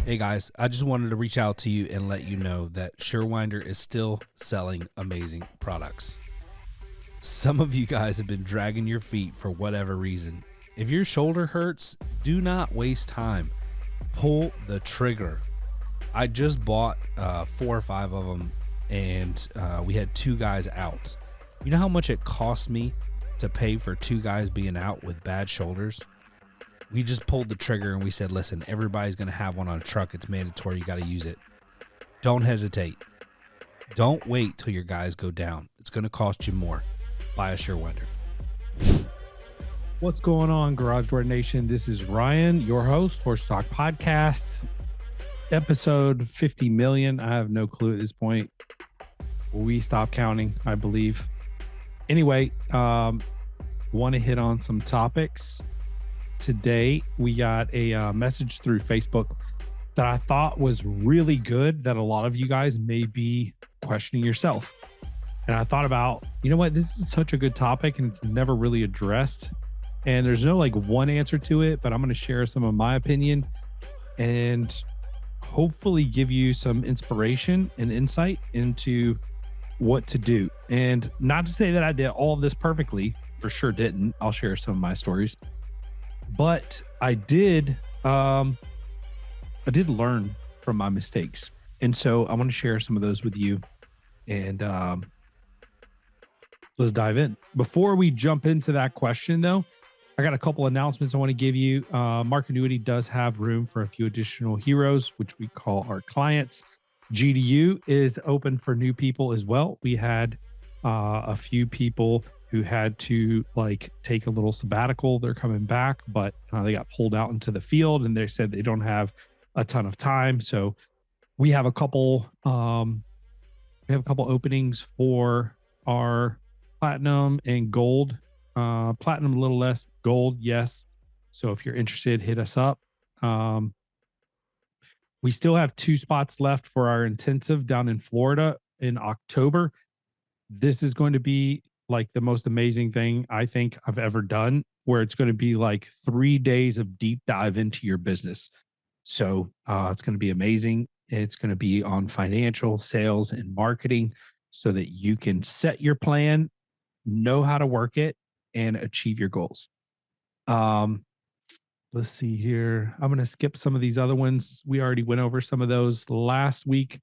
Hey guys, I just wanted to reach out to you and let you know that Surewinder is still selling amazing products. Some of you guys have been dragging your feet for whatever reason. If your shoulder hurts, do not waste time. Pull the trigger. I just bought 4 or 5 of them, and we had 2 guys out. You know how much it cost me to pay for 2 guys being out with bad shoulders? We just pulled the trigger and we said, listen, everybody's going to have one on a truck. It's mandatory. You got to use it. Don't hesitate. Don't wait till your guys go down. It's going to cost you more. Buy a Surewinder. What's going on, Garage Door Nation? This is Ryan, your host, Horse Talk Podcast, episode 50 million. I have no clue at this point. We stopped counting, I believe. Anyway, want to hit on some topics. Today, we got a message through Facebook that I thought was really good that a lot of you guys may be questioning yourself. And I thought about, you know what, this is such a good topic and it's never really addressed. And there's no like one answer to it, but I'm going to share some of my opinion and hopefully give you some inspiration and insight into what to do. And not to say that I did all of this perfectly, for sure didn't. I'll share some of my stories. But I did learn from my mistakes. And so I want to share some of those with you. And let's dive in. Before we jump into that question, though, I got a couple announcements I want to give you. Mark Annuity does have room for a few additional heroes, which we call our clients. GDU is open for new people as well. We had a few people who had to like take a little sabbatical. They're coming back, but they got pulled out into the field and they said they don't have a ton of time. So we have a couple openings for our platinum and gold. Platinum a little less, gold yes. So if you're interested, hit us up. We still have 2 spots left for our intensive down in Florida in October. This is going to be like the most amazing thing I think I've ever done, where it's going to be like 3 days of deep dive into your business. So it's going to be amazing. It's going to be on financial, sales, and marketing so that you can set your plan, know how to work it, and achieve your goals. Let's see here. I'm going to skip some of these other ones. We already went over some of those last week.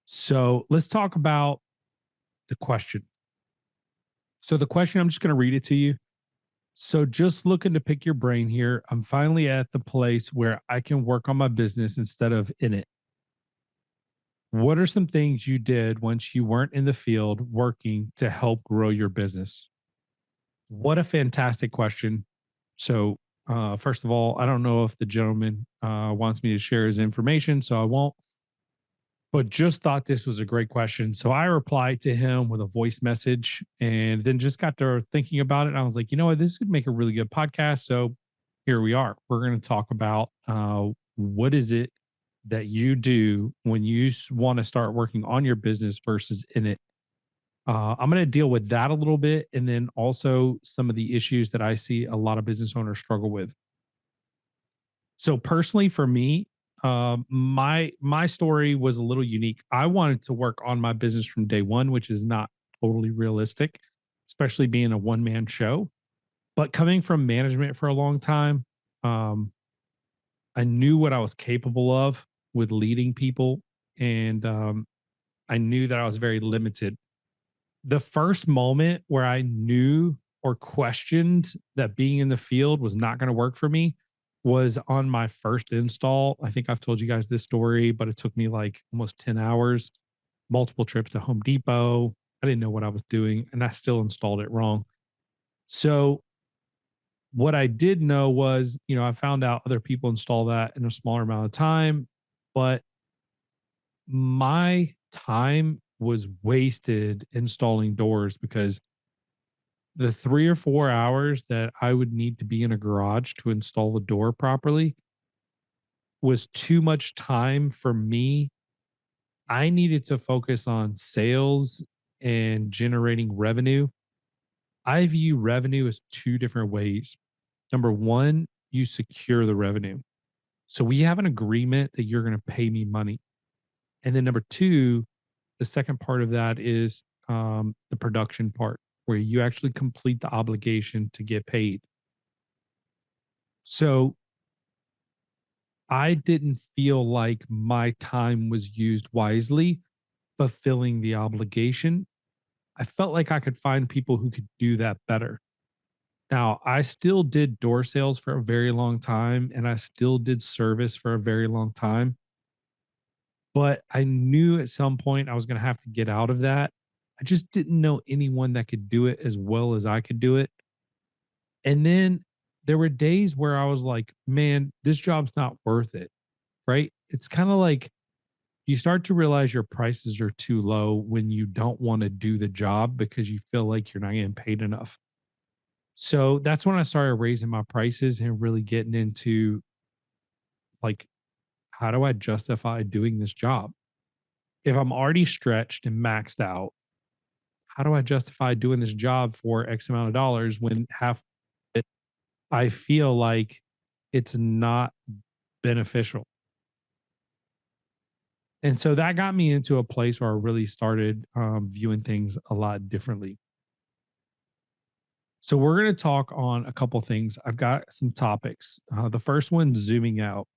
So let's talk about the question. So the question, I'm just going to read it to you. So just looking to pick your brain here. I'm finally at the place where I can work on my business instead of in it. What are some things you did once you weren't in the field working to help grow your business? What a fantastic question. So first of all, I don't know if the gentleman wants me to share his information, so I won't. But just thought this was a great question. So I replied to him with a voice message and then just got to thinking about it. And I was like, you know what, this could make a really good podcast. So here we are. We're going to talk about what is it that you do when you want to start working on your business versus in it. I'm going to deal with that a little bit. And then also some of the issues that I see a lot of business owners struggle with. So personally for me, my story was a little unique. I wanted to work on my business from day one, which is not totally realistic, especially being a one-man show. But coming from management for a long time, I knew what I was capable of with leading people, and I knew that I was very limited. The first moment where I knew or questioned that being in the field was not going to work for me was on my first install. I think I've told you guys this story, but it took me like almost 10 hours, multiple trips to Home Depot. I didn't know what I was doing and I still installed it wrong. So what I did know was, I found out other people install that in a smaller amount of time, but my time was wasted installing doors because the 3 or 4 hours that I would need to be in a garage to install a door properly was too much time for me. I needed to focus on sales and generating revenue. I view revenue as 2 different ways. Number one, you secure the revenue. So we have an agreement that you're going to pay me money. And then number two, the second part of that is the production part where you actually complete the obligation to get paid. So I didn't feel like my time was used wisely fulfilling the obligation. I felt like I could find people who could do that better. Now, I still did door sales for a very long time and I still did service for a very long time, but I knew at some point I was going to have to get out of that. I just didn't know anyone that could do it as well as I could do it. And then there were days where I was like, man, this job's not worth it. Right. It's kind of like you start to realize your prices are too low when you don't want to do the job because you feel like you're not getting paid enough. So that's when I started raising my prices and really getting into like, how do I justify doing this job? If I'm already stretched and maxed out, how do I justify doing this job for X amount of dollars when half it, I feel like it's not beneficial? And so that got me into a place where I really started viewing things a lot differently. So we're going to talk on a couple things. I've got some topics. The first one, zooming out.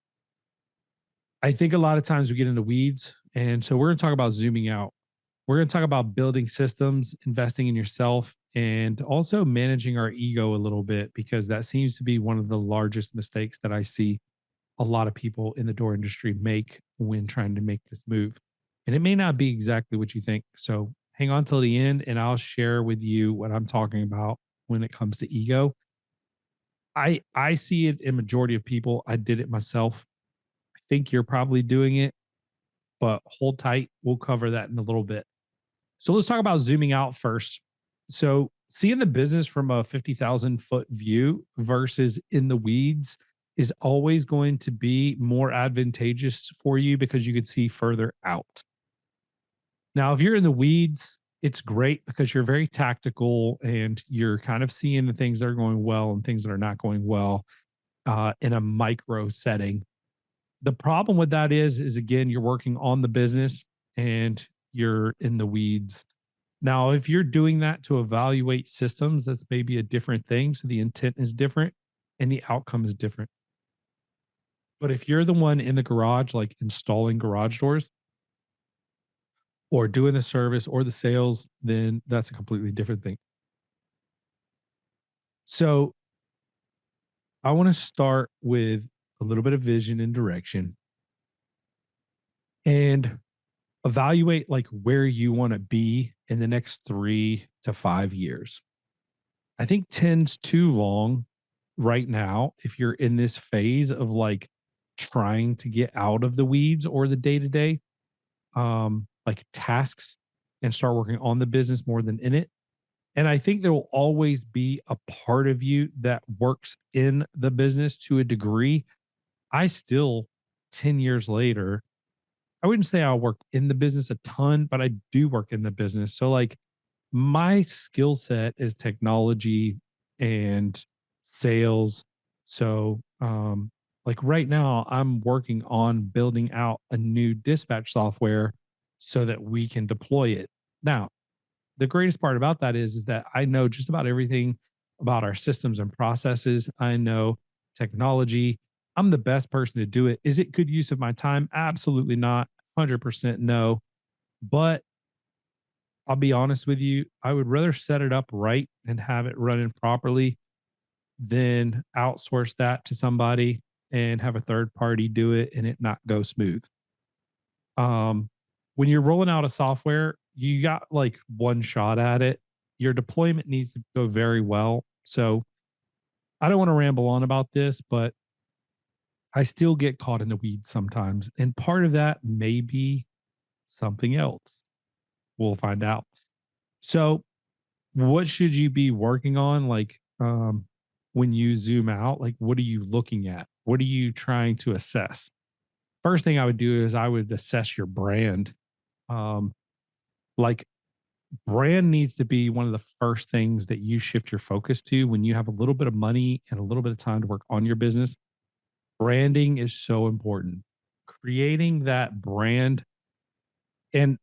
I think a lot of times we get into weeds. And so we're going to talk about zooming out. We're going to talk about building systems, investing in yourself, and also managing our ego a little bit, because that seems to be one of the largest mistakes that I see a lot of people in the door industry make when trying to make this move. And it may not be exactly what you think. So hang on till the end and I'll share with you what I'm talking about when it comes to ego. I see it in majority of people. I did it myself. I think you're probably doing it, but hold tight. We'll cover that in a little bit. So let's talk about zooming out first. So seeing the business from a 50,000-foot view versus in the weeds is always going to be more advantageous for you because you could see further out. Now, if you're in the weeds, it's great because you're very tactical and you're kind of seeing the things that are going well and things that are not going well in a micro setting. The problem with that is again, you're working on the business and you're in the weeds. Now, if you're doing that to evaluate systems, that's maybe a different thing. So the intent is different and the outcome is different. But if you're the one in the garage, like installing garage doors or doing the service or the sales, then that's a completely different thing. So I want to start with a little bit of vision and direction and evaluate like where you want to be in the next 3 to 5 years. I think 10's too long right now if you're in this phase of like trying to get out of the weeds or the day to day like tasks and start working on the business more than in it. And I think there will always be a part of you that works in the business to a degree. I still 10 years later, I wouldn't say I work in the business a ton, but I do work in the business. So like my skill set is technology and sales. So like right now I'm working on building out a new dispatch software so that we can deploy it. Now, the greatest part about that is that I know just about everything about our systems and processes. I know technology. I'm the best person to do it. Is it good use of my time? Absolutely not. 100% no. But I'll be honest with you, I would rather set it up right and have it running properly than outsource that to somebody and have a third party do it and it not go smooth. Um, when you're rolling out a software, you got like one shot at it. Your deployment needs to go very well. So I don't want to ramble on about this, but I still get caught in the weeds sometimes. And part of that may be something else. We'll find out. So, what should you be working on? Like, when you zoom out, like, what are you looking at? What are you trying to assess? First thing I would do is I would assess your brand. Um, like, brand needs to be one of the first things that you shift your focus to when you have a little bit of money and a little bit of time to work on your business. Branding is so important. Creating that brand. And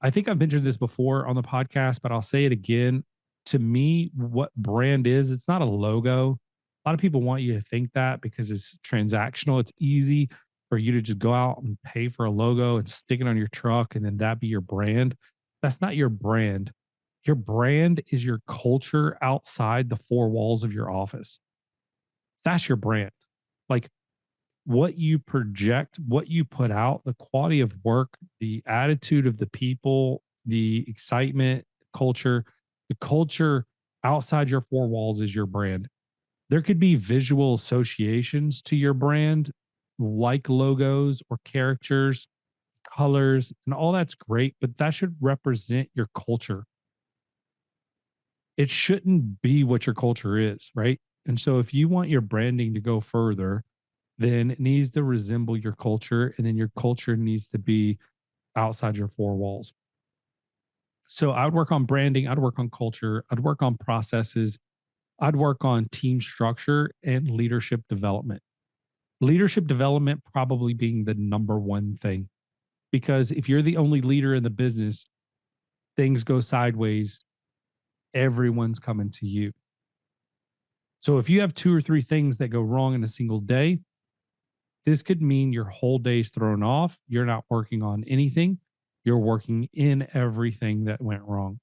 I think I've mentioned this before on the podcast, but I'll say it again. To me, what brand is, it's not a logo. A lot of people want you to think that because it's transactional. It's easy for you to just go out and pay for a logo and stick it on your truck and then that be your brand. That's not your brand. Your brand is your culture outside the four walls of your office. That's your brand. Like what you project, what you put out, the quality of work, the attitude of the people, the excitement, the culture outside your four walls is your brand. There could be visual associations to your brand, like logos or characters, colors, and all that's great, but that should represent your culture. It shouldn't be what your culture is, right? And so if you want your branding to go further, then it needs to resemble your culture. And then your culture needs to be outside your four walls. So I would work on branding, I'd work on culture, I'd work on processes, I'd work on team structure and leadership development. Leadership development probably being the number one thing. Because if you're the only leader in the business, things go sideways, everyone's coming to you. So if you have two or three things that go wrong in a single day, this could mean your whole day's thrown off. You're not working on anything. You're working in everything that went wrong.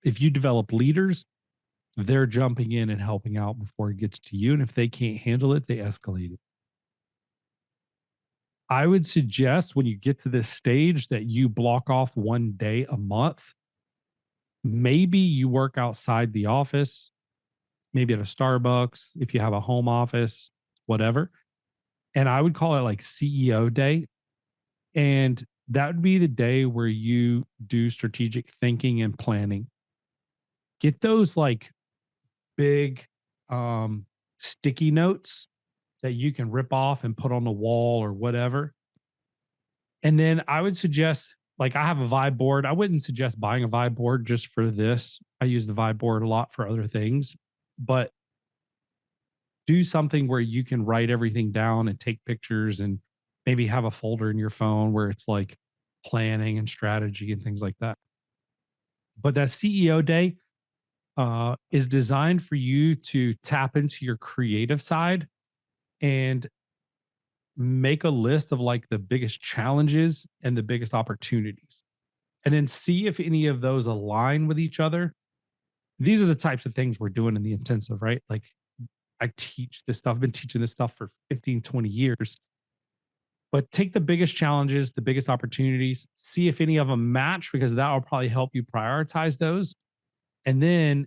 If you develop leaders, they're jumping in and helping out before it gets to you. And if they can't handle it, they escalate it. I would suggest when you get to this stage that you block off one day a month. Maybe you work outside the office, maybe at a Starbucks, if you have a home office, whatever. And I would call it like CEO day. And that would be the day where you do strategic thinking and planning. Get those like big sticky notes that you can rip off and put on the wall or whatever. And then I would suggest, like, I have a vibe board. I wouldn't suggest buying a vibe board just for this. I use the vibe board a lot for other things, but do something where you can write everything down and take pictures and maybe have a folder in your phone where it's like planning and strategy and things like that. But that CEO day is designed for you to tap into your creative side and make a list of like the biggest challenges and the biggest opportunities. And then see if any of those align with each other. These are the types of things we're doing in the intensive, right? Like I teach this stuff. I've been teaching this stuff for 15, 20 years. But take the biggest challenges, the biggest opportunities, see if any of them match, because that will probably help you prioritize those. And then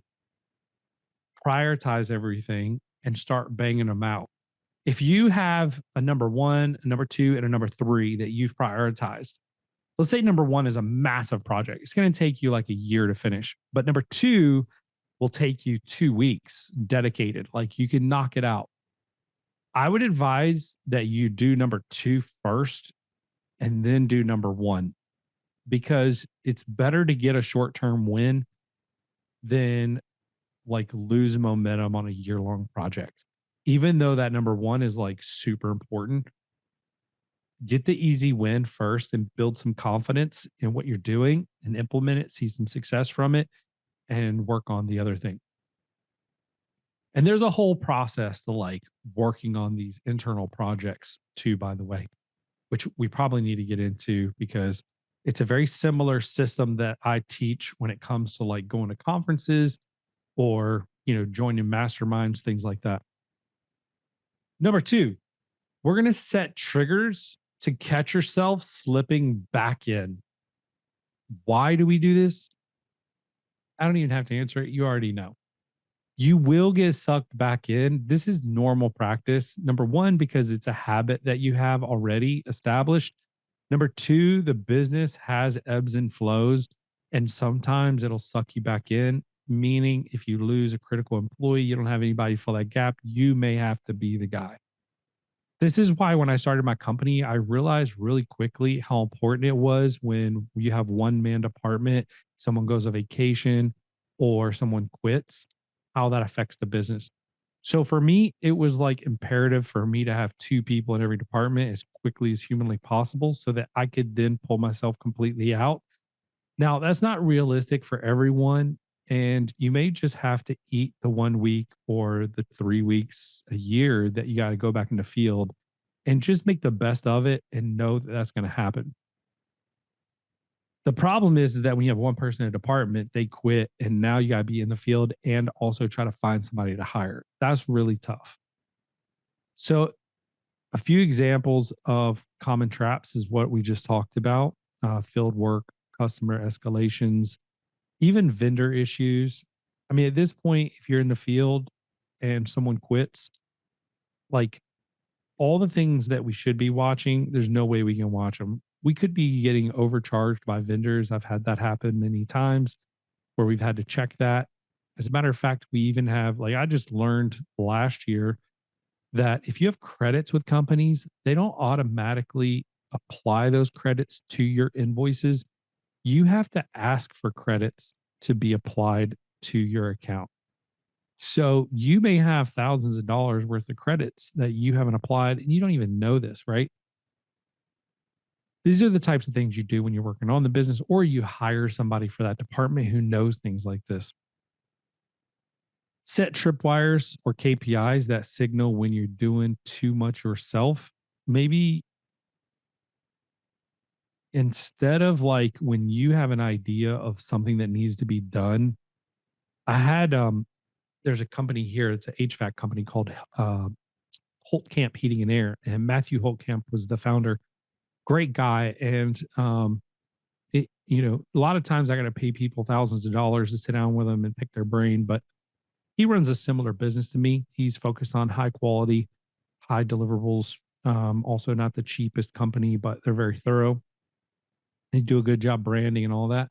prioritize everything and start banging them out. If you have a number one, a number two, and a number three that you've prioritized, let's say number one is a massive project. It's going to take you like a year to finish, but number two will take you 2 weeks dedicated. Like you can knock it out. I would advise that you do number two first and then do number one, because it's better to get a short term win than like lose momentum on a year long project. Even though that number one is like super important, get the easy win first and build some confidence in what you're doing and implement it, see some success from it, and work on the other thing. And there's a whole process to like working on these internal projects too, by the way, which we probably need to get into because it's a very similar system that I teach when it comes to like going to conferences or, joining masterminds, things like that. Number two, we're going to set triggers to catch yourself slipping back in. Why do we do this? I don't even have to answer it. You already know. You will get sucked back in. This is normal practice. Number one, because it's a habit that you have already established. Number two, the business has ebbs and flows, and sometimes it'll suck you back in. Meaning, if you lose a critical employee, you don't have anybody to fill that gap, you may have to be the guy. This is why when I started my company, I realized really quickly how important it was when you have one man department, someone goes on vacation or someone quits, how that affects the business. So for me, it was like imperative for me to have two people in every department as quickly as humanly possible so that I could then pull myself completely out. Now, that's not realistic for everyone. And you may just have to eat the 1 week or the 3 weeks a year that you got to go back in the field and just make the best of it and know that that's going to happen. The problem is that when you have one person in a department, they quit and now you got to be in the field and also try to find somebody to hire. That's really tough. So, a few examples of common traps is what we just talked about: field work, customer escalations, even vendor issues. I mean, at this point, if you're in the field and someone quits, like all the things that we should be watching, there's no way we can watch them. We could be getting overcharged by vendors. I've had that happen many times where we've had to check that. As a matter of fact, we even have, like, I just learned last year that if you have credits with companies, they don't automatically apply those credits to your invoices. You have to ask for credits to be applied to your account. So you may have thousands of dollars worth of credits that you haven't applied and you don't even know this, right? These are the types of things you do when you're working on the business or you hire somebody for that department who knows things like this. Set tripwires or KPIs that signal when you're doing too much yourself. Maybe instead of like when you have an idea of something that needs to be done, I had there's a company here, it's an HVAC company called Holtkamp Heating and Air, and Matthew Holtkamp was the founder. Great guy, and a lot of times I got to pay people thousands of dollars to sit down with them and pick their brain, but he runs a similar business to me. He's focused on high quality, high deliverables. Also, not the cheapest company, but they're very thorough. They do a good job branding and all that.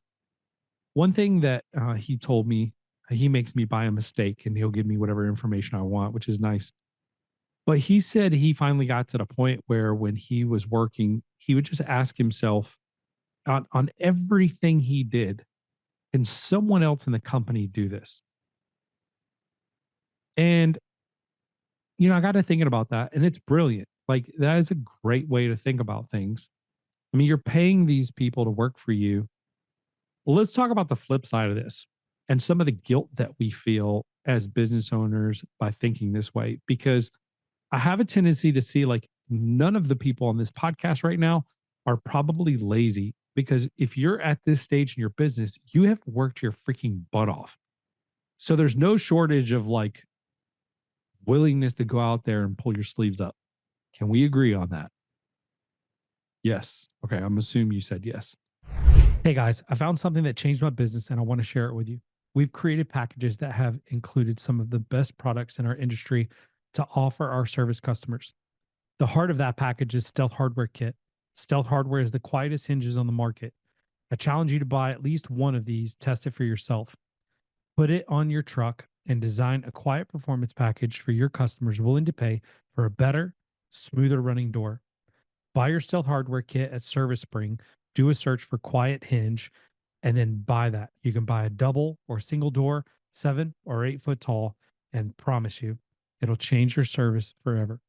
One thing that he told me, he makes me buy a mistake and he'll give me whatever information I want, which is nice. But he said he finally got to the point where when he was working, he would just ask himself on everything he did, can someone else in the company do this? And, I got to thinking about that and it's brilliant. Like, that is a great way to think about things. I mean, you're paying these people to work for you. Well, let's talk about the flip side of this and some of the guilt that we feel as business owners by thinking this way, because I have a tendency to see like none of the people on this podcast right now are probably lazy, because if you're at this stage in your business, you have worked your freaking butt off. So there's no shortage of like willingness to go out there and pull your sleeves up. Can we agree on that? Yes. Okay. I'm assuming you said yes. Hey guys, I found something that changed my business and I want to share it with you. We've created packages that have included some of the best products in our industry to offer our service customers. The heart of that package is Stealth Hardware Kit. Stealth Hardware is the quietest hinges on the market. I challenge you to buy at least one of these, test it for yourself. Put it on your truck and design a quiet performance package for your customers willing to pay for a better, smoother running door. Buy your Stealth Hardware Kit at Service Spring, do a search for quiet hinge, and then buy that. You can buy a double or single door, 7 or 8 foot tall, and promise you, it'll change your service forever.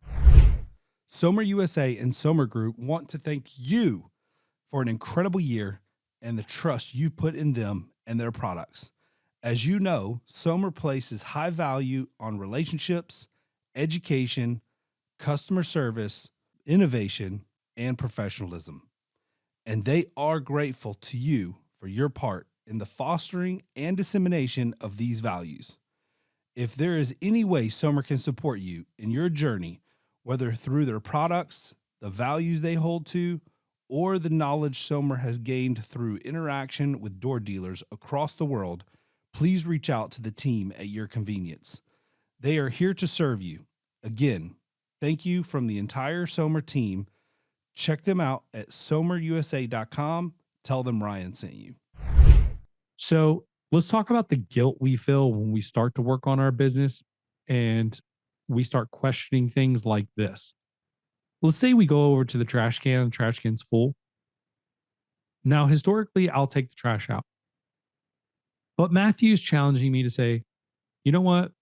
Somer USA and Somer Group want to thank you for an incredible year and the trust you put in them and their products. As you know, Somer places high value on relationships, education, customer service, innovation, and professionalism. And they are grateful to you for your part in the fostering and dissemination of these values. If there is any way Somer can support you in your journey, whether through their products, the values they hold to, or the knowledge Somer has gained through interaction with door dealers across the world, please reach out to the team at your convenience. They are here to serve you. Again, thank you from the entire Somer team. Check them out at somerusa.com. Tell them Ryan sent you. So let's talk about the guilt we feel when we start to work on our business and we start questioning things like this. Let's say we go over to the trash can and the trash can's full. Now, historically, I'll take the trash out. But Matthew's challenging me to say, you know what?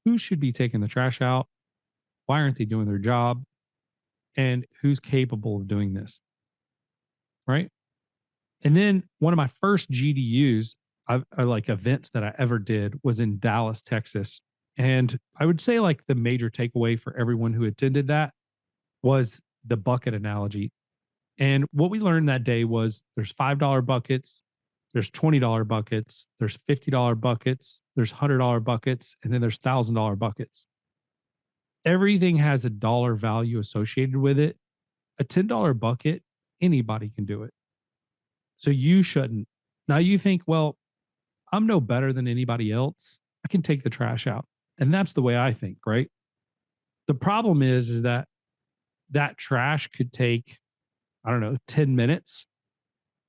who should be taking the trash out? Why aren't they doing their job? And who's capable of doing this? Right. And then one of my first GDUs, like events that I ever did was in Dallas, Texas. And I would say like the major takeaway for everyone who attended that was the bucket analogy. And what we learned that day was there's $5 buckets, there's $20 buckets, there's $50 buckets, there's $100 buckets, and then there's $1,000 buckets. Everything has a dollar value associated with it. A $10 bucket, anybody can do it. So you shouldn't. Now you think, well, I'm no better than anybody else. I can take the trash out. And that's the way I think, right? The problem is that that trash could take, I don't know, 10 minutes,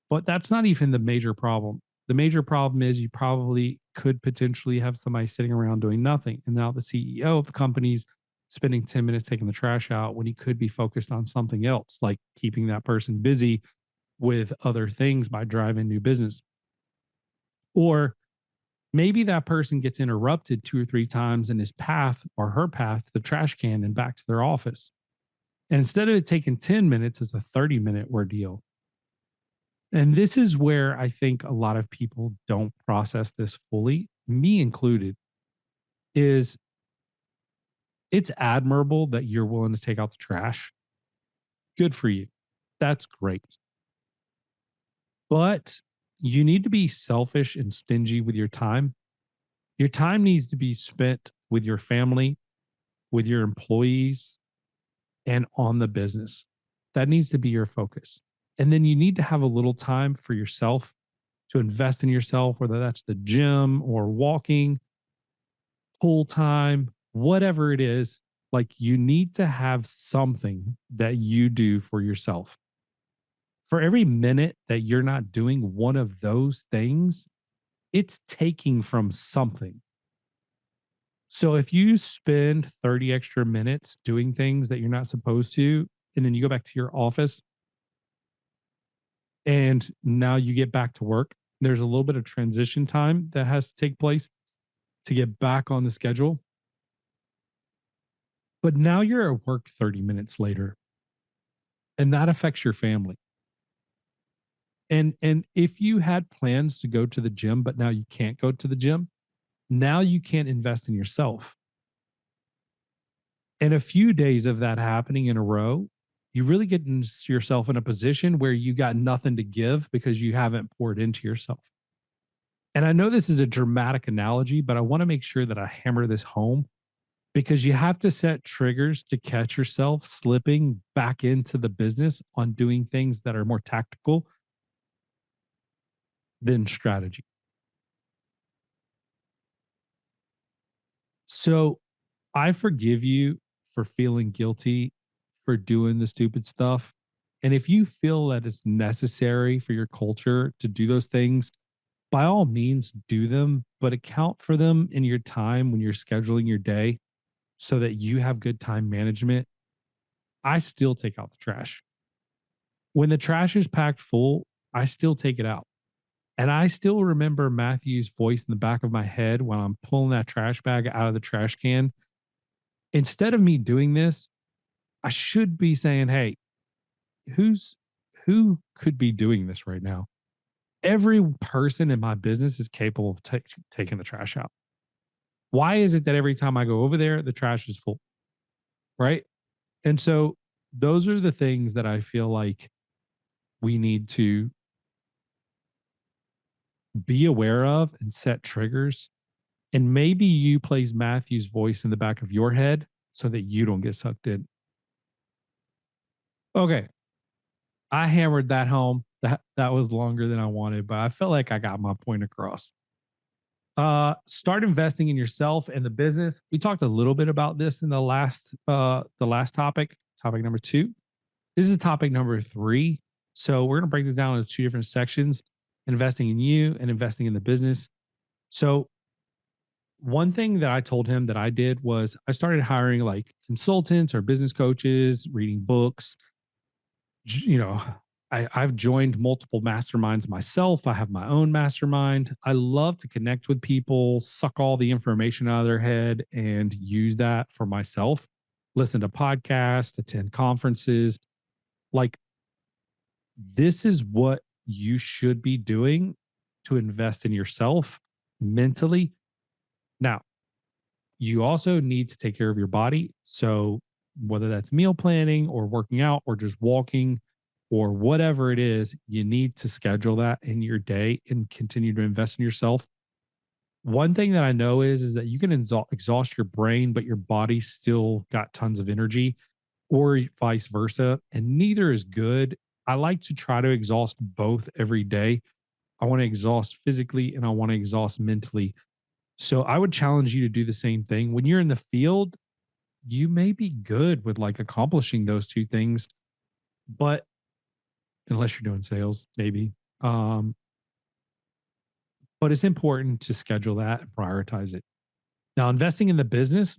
but that's not even the major problem. The major problem is you probably could potentially have somebody sitting around doing nothing. And now the CEO of the company's spending 10 minutes taking the trash out when he could be focused on something else, like keeping that person busy with other things by driving new business. Or maybe that person gets interrupted 2 or 3 times in his path or her path to the trash can and back to their office. And instead of it taking 10 minutes, it's a 30-minute ordeal. And this is where I think a lot of people don't process this fully, me included, is it's admirable that you're willing to take out the trash. Good for you. That's great. But you need to be selfish and stingy with your time. Your time needs to be spent with your family, with your employees, and on the business. That needs to be your focus. And then you need to have a little time for yourself to invest in yourself, whether that's the gym or walking, pool time, whatever it is. Like you need to have something that you do for yourself. For every minute that you're not doing one of those things, it's taking from something. So if you spend 30 extra minutes doing things that you're not supposed to, and then you go back to your office and now you get back to work, there's a little bit of transition time that has to take place to get back on the schedule. But now you're at work 30 minutes later, and that affects your family. And if you had plans to go to the gym, but now you can't go to the gym, now you can't invest in yourself. And a few days of that happening in a row, you really get yourself in a position where you got nothing to give because you haven't poured into yourself. And I know this is a dramatic analogy, but I want to make sure that I hammer this home because you have to set triggers to catch yourself slipping back into the business on doing things that are more tactical than strategy. So I forgive you for feeling guilty for doing the stupid stuff. And if you feel that it's necessary for your culture to do those things, by all means do them, but account for them in your time when you're scheduling your day so that you have good time management. I still take out the trash. When the trash is packed full, I still take it out. And I still remember Matthew's voice in the back of my head when I'm pulling that trash bag out of the trash can. Instead of me doing this, I should be saying, hey, who could be doing this right now? Every person in my business is capable of taking the trash out. Why is it that every time I go over there, the trash is full? Right. And so those are the things that I feel like we need to be aware of and set triggers. And maybe you place Matthew's voice in the back of your head so that you don't get sucked in. Okay. I hammered that home. That was longer than I wanted, but I felt like I got my point across. Start investing in yourself and the business. We talked a little bit about this in the last topic number 2. This is topic number 3. So we're going to break this down into 2 different sections: investing in you and investing in the business. So one thing that I told him that I did was I started hiring like consultants or business coaches, reading books, you know, I've joined multiple masterminds myself. I have my own mastermind. I love to connect with people, suck all the information out of their head, and use that for myself. Listen to podcasts, attend conferences. Like, this is what you should be doing to invest in yourself mentally. Now, you also need to take care of your body. So, whether that's meal planning or working out or just walking or whatever it is, you need to schedule that in your day and continue to invest in yourself. One thing that I know is that you can exhaust your brain, but your body still got tons of energy, or vice versa. And neither is good. I like to try to exhaust both every day. I want to exhaust physically and I want to exhaust mentally. So I would challenge you to do the same thing. When you're in the field, you may be good with like accomplishing those two things, but unless you're doing sales, maybe. Um, but it's important to schedule that and prioritize it. Now, investing in the business,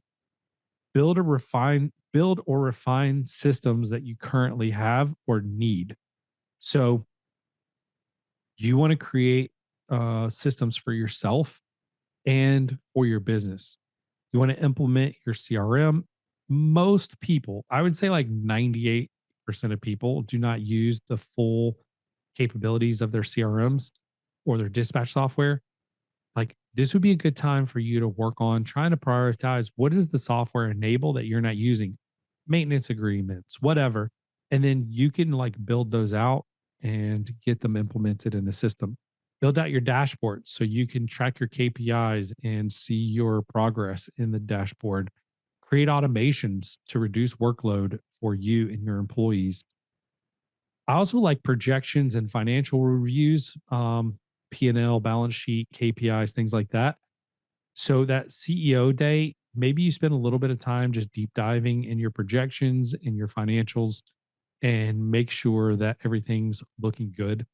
build or refine systems that you currently have or need. So you want to create systems for yourself and for your business. You want to implement your CRM. Most people, I would say like 98% of people, do not use the full capabilities of their CRMs or their dispatch software. Like, this would be a good time for you to work on trying to prioritize what does the software enable that you're not using, maintenance agreements, whatever. And then you can like build those out and get them implemented in the system. Build out your dashboard so you can track your KPIs and see your progress in the dashboard. Create automations to reduce workload for you and your employees. I also like projections and financial reviews, P&L, balance sheet, KPIs, things like that. So that CEO day, maybe you spend a little bit of time just deep diving in your projections and your financials and make sure that everything's looking good.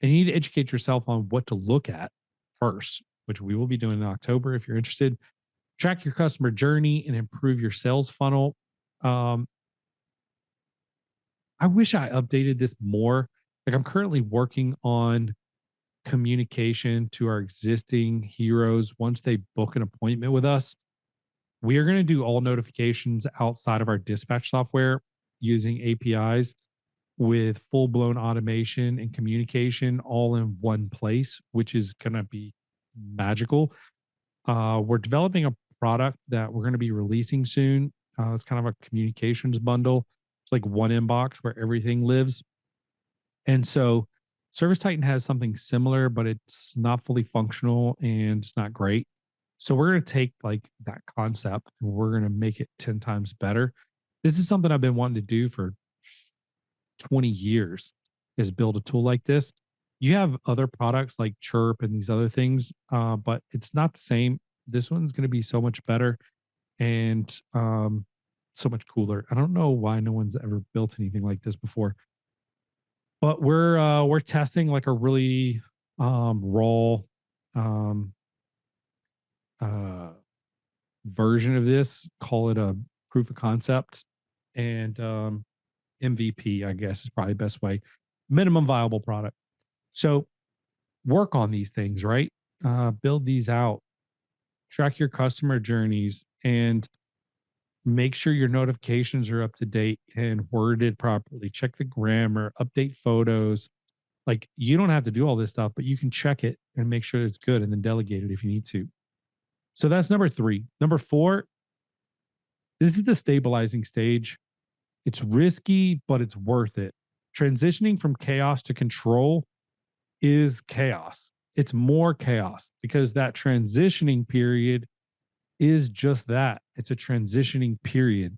And you need to educate yourself on what to look at first, which we will be doing in October if you're interested. Track your customer journey and improve your sales funnel. Um, I wish I updated this more. Like, I'm currently working on communication to our existing heroes once they book an appointment with us. We are going to do all notifications outside of our dispatch software using APIs with full blown automation and communication all in one place, which is going to be magical. We're developing a product that we're going to be releasing soon. It's kind of a communications bundle. It's like one inbox where everything lives. And so Service Titan has something similar, but it's not fully functional and it's not great. So we're going to take like that concept and we're going to make it 10 times better. This is something I've been wanting to do for 20 years, is build a tool like this. You have other products like Chirp and these other things, but it's not the same. This one's going to be so much better and so much cooler. I don't know why no one's ever built anything like this before, but we're testing like a really raw um, uh, version of this. Call it a proof of concept, and MVP, I guess, is probably the best way. Minimum viable product. So work on these things, right? Build these out, track your customer journeys, and make sure your notifications are up to date and worded properly. Check the grammar, update photos. Like, you don't have to do all this stuff, but you can check it and make sure it's good and then delegate it if you need to. So that's number 3. Number 4, this is the stabilizing stage. It's risky, but it's worth it. Transitioning from chaos to control is chaos. It's more chaos because that transitioning period is just that. It's a transitioning period.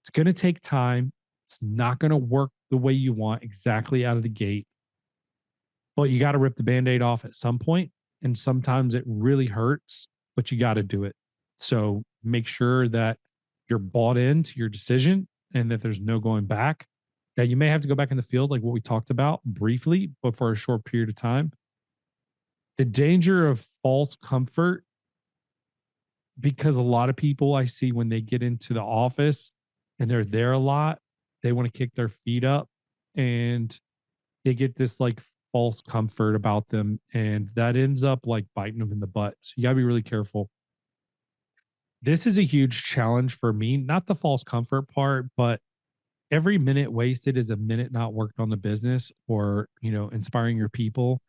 It's going to take time. It's not going to work the way you want exactly out of the gate, but you got to rip the band aid off at some point. And sometimes it really hurts, but you got to do it. So make sure that you're bought into your decision and that there's no going back. Now, you may have to go back in the field, like what we talked about briefly, but for a short period of time. The danger of false comfort, because a lot of people I see when they get into the office and they're there a lot, they want to kick their feet up and they get this like false comfort about them, and that ends up like biting them in the butt. So you got to be really careful. This is a huge challenge for me, not the false comfort part, but every minute wasted is a minute not worked on the business or, inspiring your people.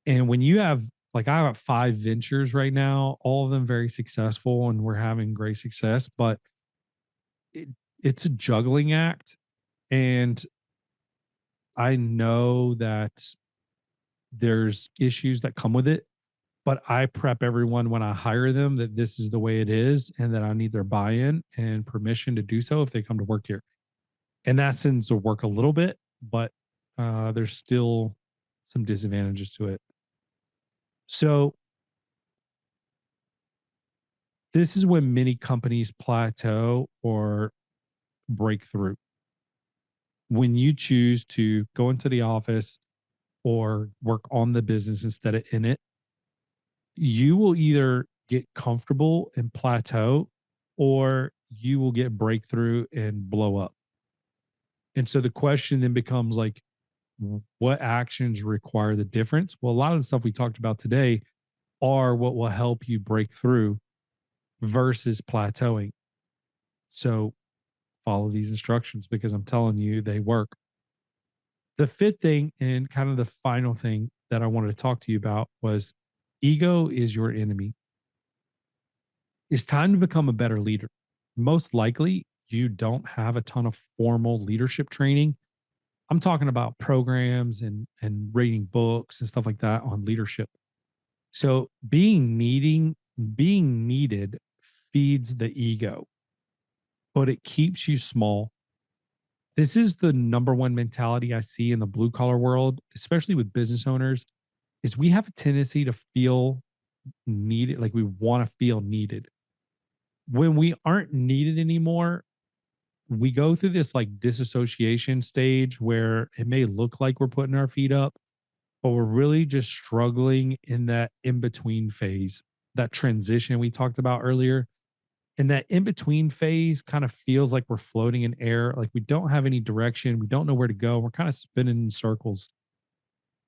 And when you have, like, I have 5 ventures right now, all of them very successful, and we're having great success, but it, it's a juggling act. And I know that there's issues that come with it, but I prep everyone when I hire them that this is the way it is and that I need their buy in and permission to do so if they come to work here. And that seems to work a little bit, but there's still some disadvantages to it. So, this is when many companies plateau or break through. When you choose to go into the office or work on the business instead of in it, you will either get comfortable and plateau, or you will get breakthrough and blow up. And so the question then becomes like, what actions require the difference? Well, a lot of the stuff we talked about today are what will help you break through versus plateauing. So follow these instructions because I'm telling you, they work. The fifth thing, and kind of the final thing that I wanted to talk to you about, was ego is your enemy. It's time to become a better leader. Most likely, you don't have a ton of formal leadership training. I'm talking about programs and reading books and stuff like that on leadership. So being needed feeds the ego, but it keeps you small. This is the number one mentality I see in the blue collar world, especially with business owners, is we have a tendency to feel needed, like we want to feel needed. When we aren't needed anymore, we go through this like disassociation stage where it may look like we're putting our feet up, but we're really just struggling in that in between phase, that transition we talked about earlier. And that in between phase kind of feels like we're floating in air, like we don't have any direction, we don't know where to go, we're kind of spinning in circles.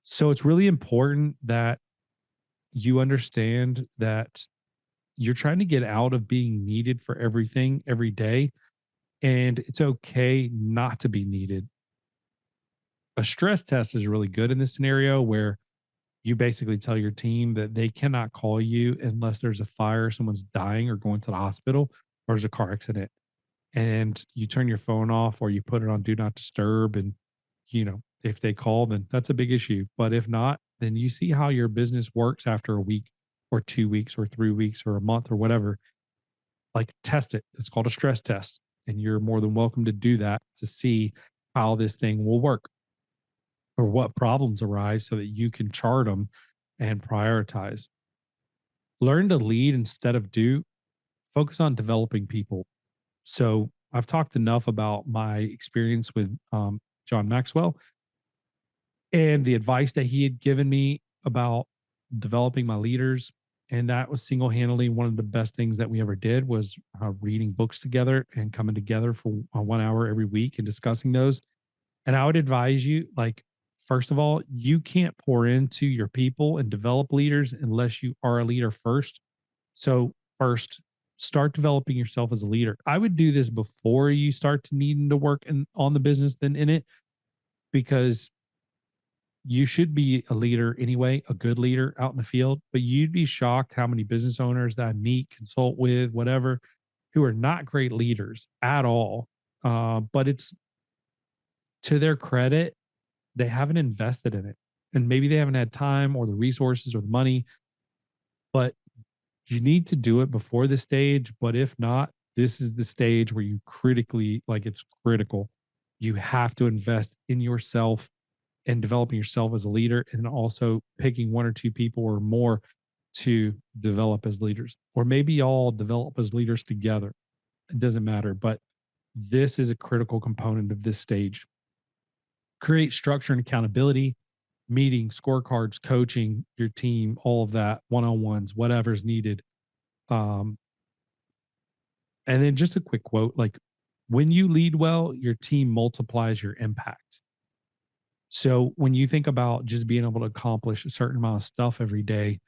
So it's really important that you understand that you're trying to get out of being needed for everything every day, and it's okay not to be needed. A stress test is really good in this scenario where you basically tell your team that they cannot call you unless there's a fire, someone's dying or going to the hospital, or there's a car accident. And you turn your phone off or you put it on do not disturb. And, if they call, then that's a big issue. But if not, then you see how your business works after a week or 2 weeks or 3 weeks or a month or whatever. Like, test it. It's called a stress test. And you're more than welcome to do that to see how this thing will work or what problems arise so that you can chart them and prioritize. Learn to lead instead of do. Focus on developing people. So I've talked enough about my experience with John Maxwell and the advice that he had given me about developing my leaders. And that was single-handedly one of the best things that we ever did, was reading books together and coming together for 1 hour every week and discussing those. And I would advise you, like, first of all, you can't pour into your people and develop leaders unless you are a leader first. So, first, start developing yourself as a leader. I would do this before you start to needing to work on the business than in it, because you should be a leader anyway, a good leader out in the field. But you'd be shocked how many business owners that I meet, consult with, whatever, who are not great leaders at all. But it's to their credit, they haven't invested in it. And maybe they haven't had time or the resources or the money, but you need to do it before this stage. But if not, this is the stage where you critically, like, it's critical. You have to invest in yourself and developing yourself as a leader, and also picking 1 or 2 people or more to develop as leaders. Or maybe all develop as leaders together. It doesn't matter. But this is a critical component of this stage. Create structure and accountability, meetings, scorecards, coaching your team, all of that, one-on-ones, whatever's needed. Um, and then just a quick quote, like, when you lead well, your team multiplies your impact. So when you think about just being able to accomplish a certain amount of stuff every day,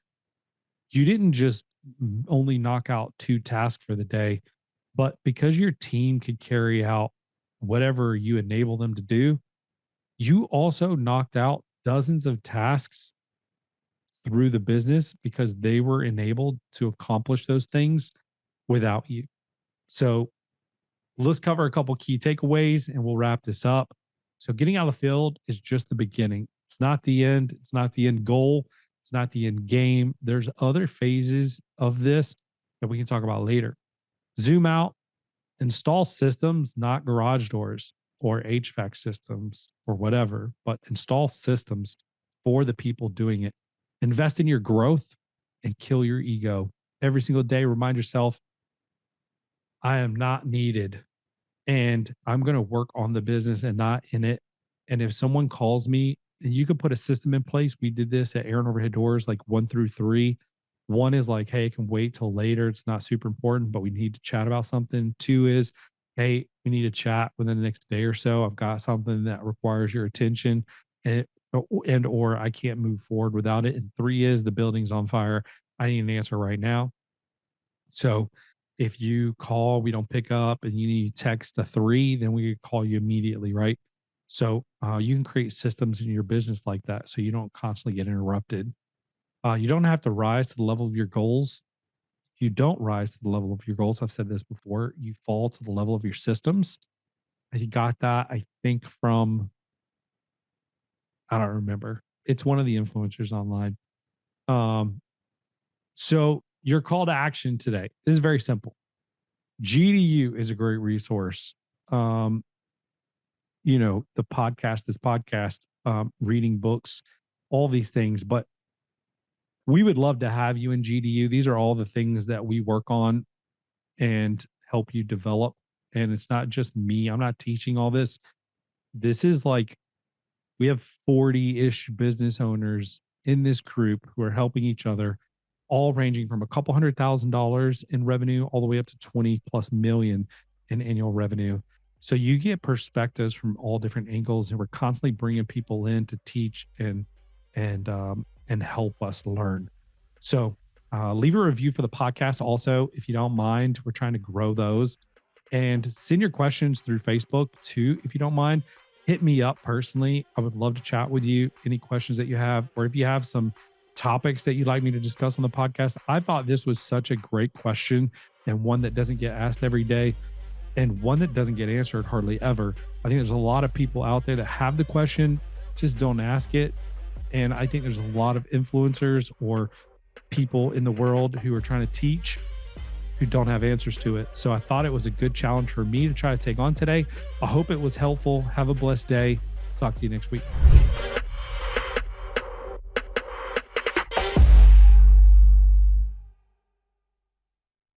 you didn't just only knock out 2 tasks for the day, but because your team could carry out whatever you enable them to do, you also knocked out dozens of tasks through the business because they were enabled to accomplish those things without you. So let's cover a couple key takeaways and we'll wrap this up. So getting out of the field is just the beginning. It's not the end. It's not the end goal. It's not the end game. There's other phases of this that we can talk about later. Zoom out, install systems, not garage doors or HVAC systems or whatever, but install systems for the people doing it. Invest in your growth and kill your ego. Every single day, remind yourself, I am not needed and I'm going to work on the business and not in it. And if someone calls me, and you could put a system in place. We did this at Aaron Overhead Doors, like 1 through 3. 1 is like, hey, it can wait till later. It's not super important, but we need to chat about something. 2 is, hey, we need to chat within the next day or so. I've got something that requires your attention and or I can't move forward without it. And 3 is the building's on fire. I need an answer right now. So if you call, we don't pick up and you need to text a 3, then we call you immediately, right? So you can create systems in your business like that so you don't constantly get interrupted. You don't have to rise to the level of your goals. You don't rise to the level of your goals. I've said this before. You fall to the level of your systems. You got that, I think, from, I don't remember. It's one of the influencers online. So your call to action today is very simple. GDU is a great resource. The podcast, reading books, all these things. But we would love to have you in GDU. These are all the things that we work on and help you develop. And it's not just me. I'm not teaching all this. This is like, we have 40-ish business owners in this group who are helping each other, all ranging from a couple $100,000 in revenue all the way up to 20+ million in annual revenue. So you get perspectives from all different angles, and we're constantly bringing people in to teach and help us learn. So leave a review for the podcast also, if you don't mind. We're trying to grow those, and send your questions through Facebook too, if you don't mind. Hit me up personally. I would love to chat with you. Any questions that you have, or if you have some topics that you'd like me to discuss on the podcast. I thought this was such a great question, and one that doesn't get asked every day, and one that doesn't get answered hardly ever. I think there's a lot of people out there that have the question, just don't ask it. And I think there's a lot of influencers or people in the world who are trying to teach who don't have answers to it. So I thought it was a good challenge for me to try to take on today. I hope it was helpful. Have a blessed day. Talk to you next week.